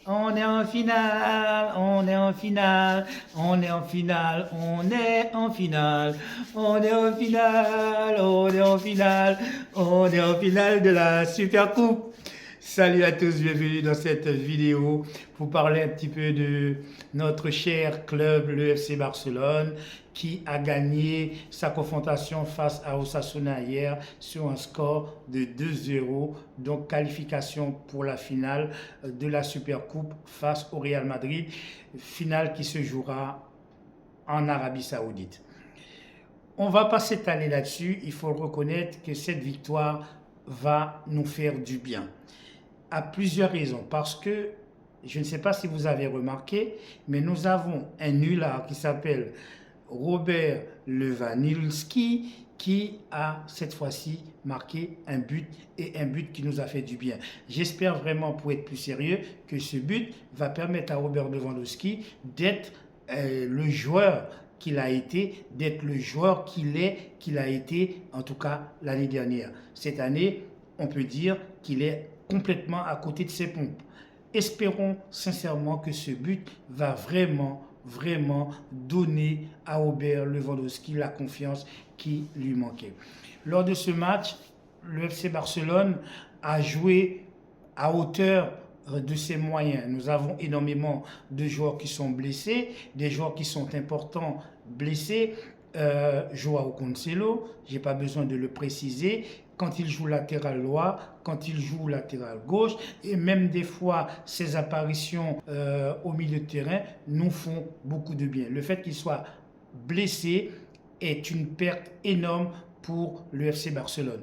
On est en finale, on est en finale, on est en finale, on est en finale, on est en finale, on est en finale, on est en finale de la Super Coupe. Salut à tous, bienvenue dans cette vidéo pour parler un petit peu de notre cher club, le FC Barcelone, qui a gagné sa confrontation face à Osasuna hier sur un score de 2-0, donc qualification pour la finale de la Super Coupe face au Real Madrid, finale qui se jouera en Arabie Saoudite. On ne va pas s'étaler là-dessus, il faut reconnaître que cette victoire va nous faire du bien. À plusieurs raisons, parce que je ne sais pas si vous avez remarqué, mais nous avons un nulard qui s'appelle Robert Lewandowski qui a cette fois-ci marqué un but et un but qui nous a fait du bien. J'espère vraiment, pour être plus sérieux, que ce but va permettre à Robert Lewandowski d'être le joueur qu'il a été, d'être le joueur qu'il a été en tout cas l'année dernière. Cette année, on peut dire qu'il est complètement à côté de ses pompes. Espérons sincèrement que ce but va vraiment donner à Robert Lewandowski la confiance qui lui manquait. Lors de ce match, le FC Barcelone a joué à hauteur de ses moyens. Nous avons énormément de joueurs qui sont blessés, des joueurs qui sont importants blessés. Joao Cancelo, je n'ai pas besoin de le préciser, quand il joue latéral droit, quand il joue latéral gauche, et même des fois ses apparitions au milieu de terrain nous font beaucoup de bien. Le fait qu'il soit blessé est une perte énorme pour le FC Barcelone.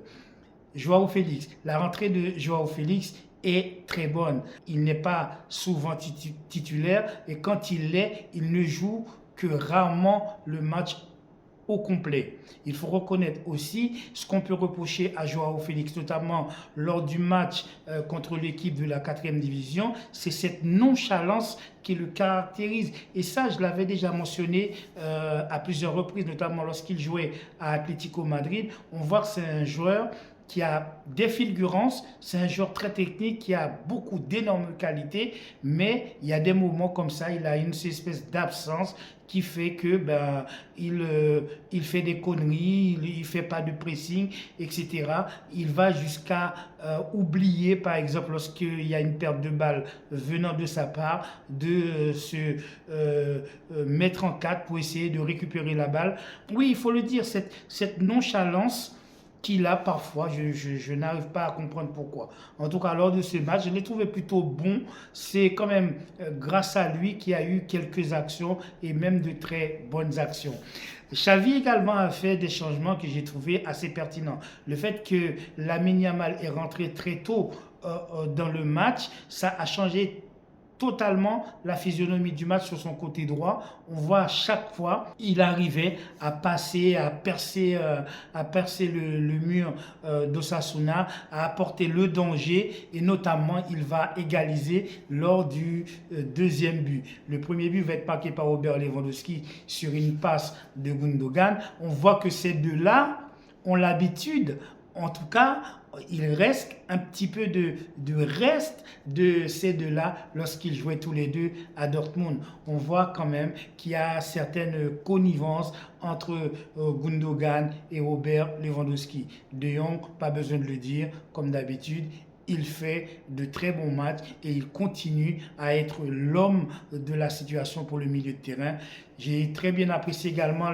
Joao Félix, la rentrée de Joao Félix est très bonne. Il n'est pas souvent titulaire et quand il l'est, il ne joue que rarement le match au complet. Il faut reconnaître aussi ce qu'on peut reprocher à Joao Félix, notamment lors du match contre l'équipe de la 4e division, c'est cette nonchalance qui le caractérise. Et ça, je l'avais déjà mentionné à plusieurs reprises, notamment lorsqu'il jouait à Atlético Madrid. On voit que c'est un joueur qui a des fulgurances, c'est un joueur très technique qui a beaucoup d'énormes qualités, mais il y a des moments comme ça, il a une espèce d'absence qui fait que il fait des conneries, il fait pas de pressing, etc. Il va jusqu'à oublier, par exemple, lorsqu'il y a une perte de balle venant de sa part, de se mettre en quatre pour essayer de récupérer la balle. Oui, il faut le dire, cette nonchalance qu'il a parfois, je n'arrive pas à comprendre pourquoi. En tout cas, lors de ce match, je l'ai trouvé plutôt bon. C'est quand même grâce à lui qu'il y a eu quelques actions et même de très bonnes actions. Xavi également a fait des changements que j'ai trouvé assez pertinents. Le fait que Lamine Yamal est rentré très tôt dans le match, ça a changé totalement la physionomie du match sur son côté droit. On voit à chaque fois, il arrivait à passer, à percer le mur d'Osasuna, à apporter le danger et notamment il va égaliser lors du deuxième but. Le premier but va être marqué par Robert Lewandowski sur une passe de Gundogan. On voit que ces deux-là ont l'habitude, en tout cas, il reste un petit peu de reste de ces deux-là lorsqu'ils jouaient tous les deux à Dortmund. On voit quand même qu'il y a certaines connivences entre Gundogan et Robert Lewandowski. De Jong, pas besoin de le dire, comme d'habitude, il fait de très bons matchs et il continue à être l'homme de la situation pour le milieu de terrain. J'ai très bien apprécié également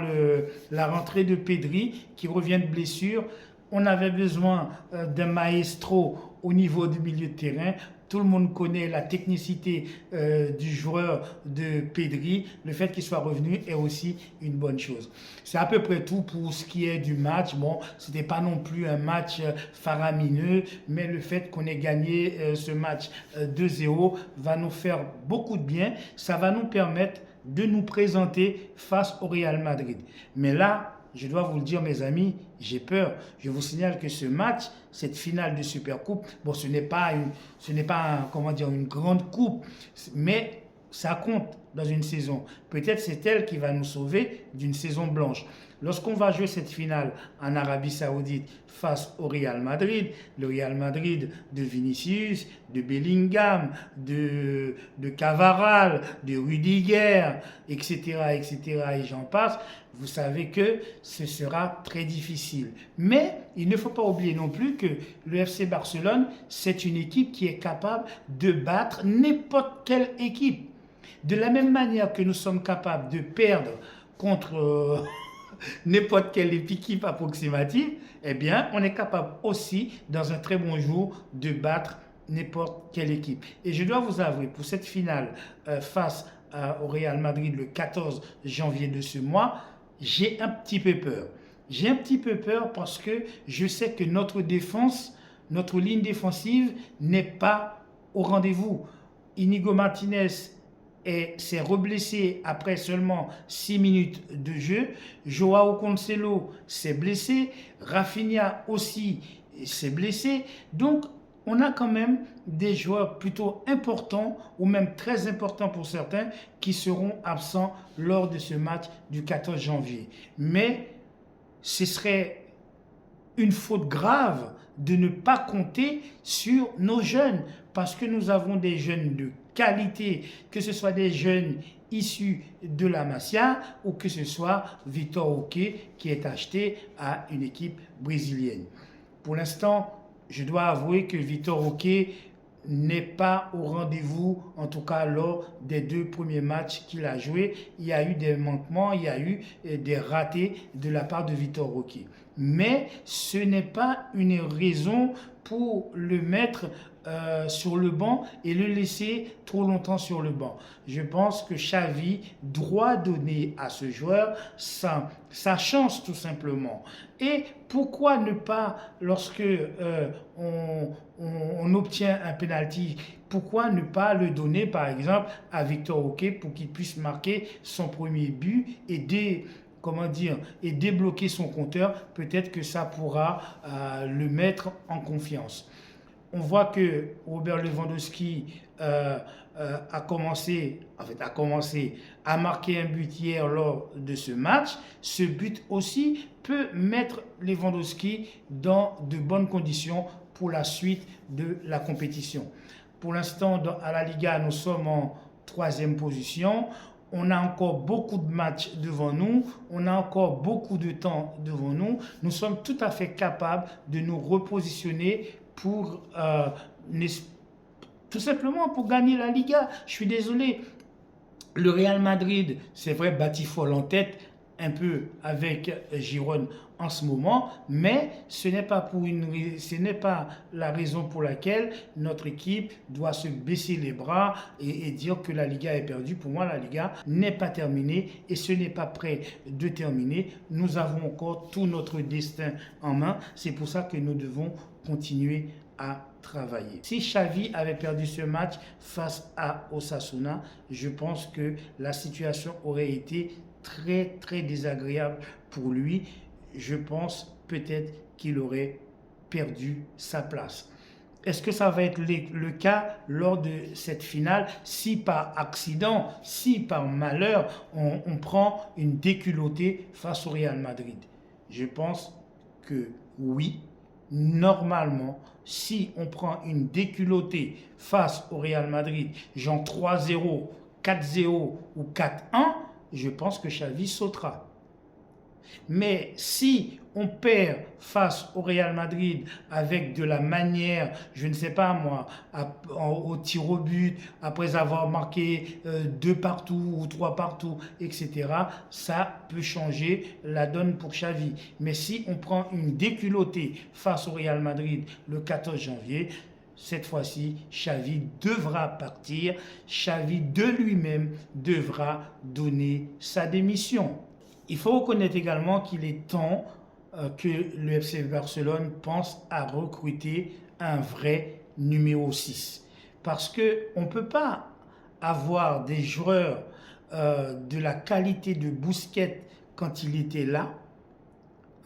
la rentrée de Pedri qui revient de blessure. On avait besoin d'un maestro au niveau du milieu de terrain. Tout le monde connaît la technicité du joueur de Pedri. Le fait qu'il soit revenu est aussi une bonne chose. C'est à peu près tout pour ce qui est du match. Bon, ce n'était pas non plus un match faramineux, mais le fait qu'on ait gagné ce match 2-0 va nous faire beaucoup de bien. Ça va nous permettre de nous présenter face au Real Madrid. Mais là, je dois vous le dire, mes amis, j'ai peur. Je vous signale que ce match, cette finale de Supercoupe, bon, ce n'est pas comment dire, une grande coupe, mais ça compte dans une saison. Peut-être c'est elle qui va nous sauver d'une saison blanche. Lorsqu'on va jouer cette finale en Arabie Saoudite face au Real Madrid, le Real Madrid de Vinicius, de Bellingham, de Cavaral, de Rudiger, etc., etc., et j'en passe, vous savez que ce sera très difficile. Mais il ne faut pas oublier non plus que le FC Barcelone, c'est une équipe qui est capable de battre n'importe quelle équipe. De la même manière que nous sommes capables de perdre contre n'importe quelle équipe approximative, eh bien, on est capable aussi, dans un très bon jour, de battre n'importe quelle équipe. Et je dois vous avouer, pour cette finale face au Real Madrid le 14 janvier de ce mois, j'ai un petit peu peur. J'ai un petit peu peur parce que je sais que notre défense, notre ligne défensive n'est pas au rendez-vous. Inigo Martinez s'est reblessé après seulement 6 minutes de jeu. Joao Cancelo s'est blessé. Rafinha aussi s'est blessé. Donc, on a quand même des joueurs plutôt importants, ou même très importants pour certains, qui seront absents lors de ce match du 14 janvier. Mais ce serait une faute grave de ne pas compter sur nos jeunes, parce que nous avons des jeunes de qualité, que ce soit des jeunes issus de la Masia ou que ce soit Vitor Roque qui est acheté à une équipe brésilienne. Pour l'instant, je dois avouer que Vitor Roque n'est pas au rendez-vous, en tout cas lors des 2 premiers matchs qu'il a joués. Il y a eu des manquements, il y a eu des ratés de la part de Vitor Roque. Mais ce n'est pas une raison pour le mettre sur le banc et le laisser trop longtemps sur le banc. Je pense que Xavi doit donner à ce joueur sa chance tout simplement. Et pourquoi ne pas, lorsque on obtient un penalty, pourquoi ne pas le donner par exemple à Vitor Roque pour qu'il puisse marquer son premier but et débloquer son compteur. Peut-être que ça pourra le mettre en confiance. On voit que Robert Lewandowski a commencé à marquer un but hier lors de ce match. Ce but aussi peut mettre Lewandowski dans de bonnes conditions pour la suite de la compétition. Pour l'instant, à la Liga, nous sommes en 3e position. On a encore beaucoup de matchs devant nous, on a encore beaucoup de temps devant nous. Nous sommes tout à fait capables de nous repositionner pour tout simplement pour gagner la Liga. Je suis désolé, le Real Madrid, c'est vrai, batifole en tête un peu avec Girone en ce moment, mais ce n'est pas la raison pour laquelle notre équipe doit se baisser les bras et dire que la Liga est perdue. Pour moi, la Liga n'est pas terminée et ce n'est pas prêt de terminer. Nous avons encore tout notre destin en main. C'est pour ça que nous devons continuer à travailler. Si Xavi avait perdu ce match face à Osasuna, je pense que la situation aurait été très très désagréable pour lui. Je pense peut-être qu'il aurait perdu sa place. Est-ce que ça va être le cas lors de cette finale si par accident, si par malheur, on prend une déculottée face au Real Madrid? Je pense que oui. Normalement, si on prend une déculottée face au Real Madrid, genre 3-0, 4-0 ou 4-1, je pense que Xavi sautera. Mais si on perd face au Real Madrid avec de la manière, je ne sais pas moi, au tir au but, après avoir marqué 2 partout ou 3 partout, etc., ça peut changer la donne pour Xavi. Mais si on prend une déculottée face au Real Madrid le 14 janvier, cette fois-ci, Xavi devra partir. Xavi de lui-même devra donner sa démission. Il faut reconnaître également qu'il est temps que le FC Barcelone pense à recruter un vrai numéro 6. Parce qu'on ne peut pas avoir des joueurs de la qualité de Busquets quand il était là,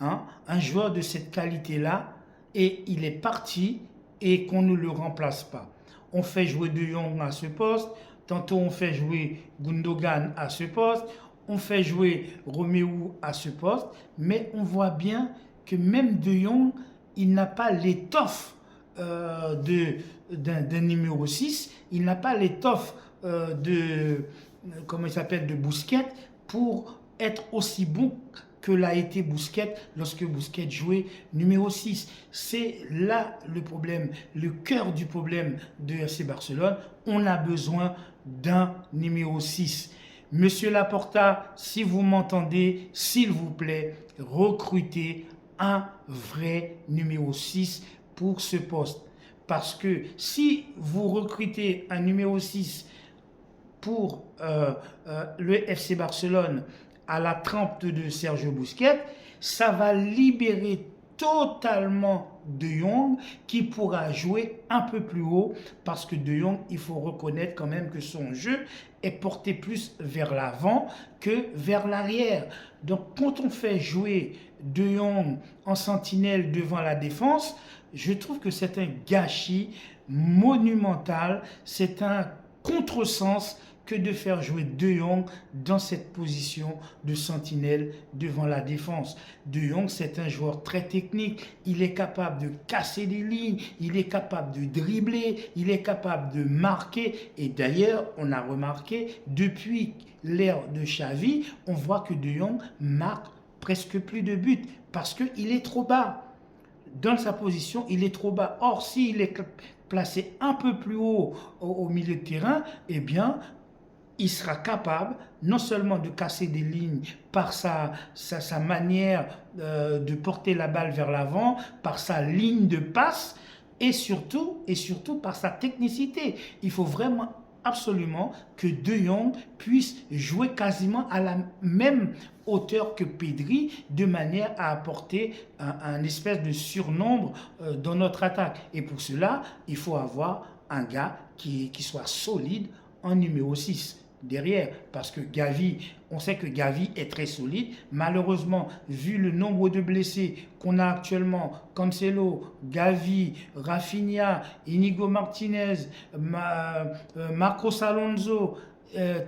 un joueur de cette qualité-là, et il est parti et qu'on ne le remplace pas. On fait jouer De Jong à ce poste, Tantôt, on fait jouer Gundogan à ce poste, on fait jouer Romeo à ce poste, mais on voit bien que même De Jong, il n'a pas l'étoffe d'un numéro 6, il n'a pas l'étoffe comment il s'appelle, de Busquets pour être aussi bon que l'a été Busquets lorsque Busquets jouait numéro 6. C'est là le problème, le cœur du problème de FC Barcelone. On a besoin d'un numéro 6. Monsieur Laporta, si vous m'entendez, s'il vous plaît, recrutez un vrai numéro 6 pour ce poste. Parce que si vous recrutez un numéro 6 pour le FC Barcelone à la trempe de Sergio Busquets, ça va libérer totalement De Jong qui pourra jouer un peu plus haut parce que De Jong, il faut reconnaître quand même que son jeu est porté plus vers l'avant que vers l'arrière. Donc quand on fait jouer De Jong en sentinelle devant la défense, je trouve que c'est un gâchis monumental, c'est un contresens que de faire jouer De Jong dans cette position de sentinelle devant la défense. De Jong, c'est un joueur très technique. Il est capable de casser des lignes, il est capable de dribbler, il est capable de marquer. Et d'ailleurs, on a remarqué, depuis l'ère de Xavi, on voit que De Jong marque presque plus de buts parce qu'il est trop bas. Dans sa position, il est trop bas. Or, s'il est placé un peu plus haut au milieu de terrain, eh bien, il sera capable non seulement de casser des lignes par sa manière de porter la balle vers l'avant, par sa ligne de passe et surtout par sa technicité. Il faut vraiment absolument que De Jong puisse jouer quasiment à la même hauteur que Pedri de manière à apporter un espèce de surnombre dans notre attaque. Et pour cela, il faut avoir un gars qui soit solide en numéro 6 derrière, parce que Gavi, on sait que Gavi est très solide. Malheureusement, vu le nombre de blessés qu'on a actuellement, Cancelo, Gavi, Rafinha, Inigo Martinez, Marcos Alonso,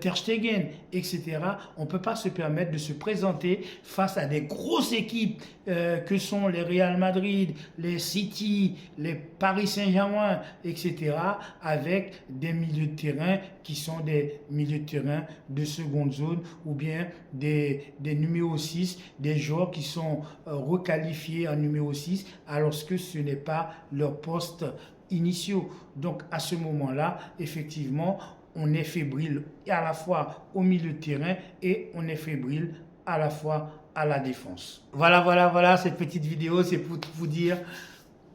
Ter Stegen, etc., on ne peut pas se permettre de se présenter face à des grosses équipes que sont les Real Madrid, les City, les Paris Saint-Germain, etc., avec des milieux de terrain qui sont des milieux de terrain de seconde zone ou bien des numéros 6, des joueurs qui sont requalifiés en numéro 6 alors que ce n'est pas leur poste initiaux. Donc à ce moment-là, effectivement, on est fébrile à la fois au milieu de terrain et on est fébrile à la fois à la défense. Voilà, cette petite vidéo, c'est pour vous dire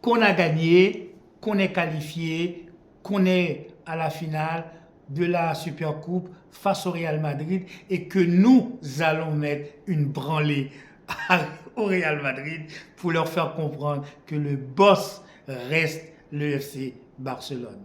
qu'on a gagné, qu'on est qualifié, qu'on est à la finale de la Supercoupe face au Real Madrid et que nous allons mettre une branlée au Real Madrid pour leur faire comprendre que le boss reste le FC Barcelone.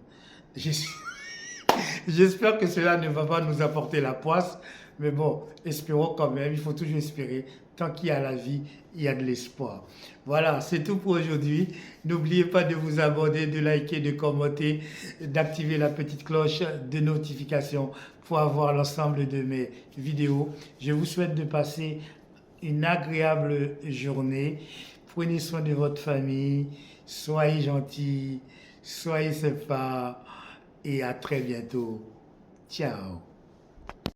J'espère que cela ne va pas nous apporter la poisse, mais bon, espérons quand même, il faut toujours espérer. Tant qu'il y a la vie, il y a de l'espoir. Voilà, c'est tout pour aujourd'hui. N'oubliez pas de vous abonner, de liker, de commenter, d'activer la petite cloche de notification pour avoir l'ensemble de mes vidéos. Je vous souhaite de passer une agréable journée. Prenez soin de votre famille, soyez gentils, soyez sympas et à très bientôt. Ciao.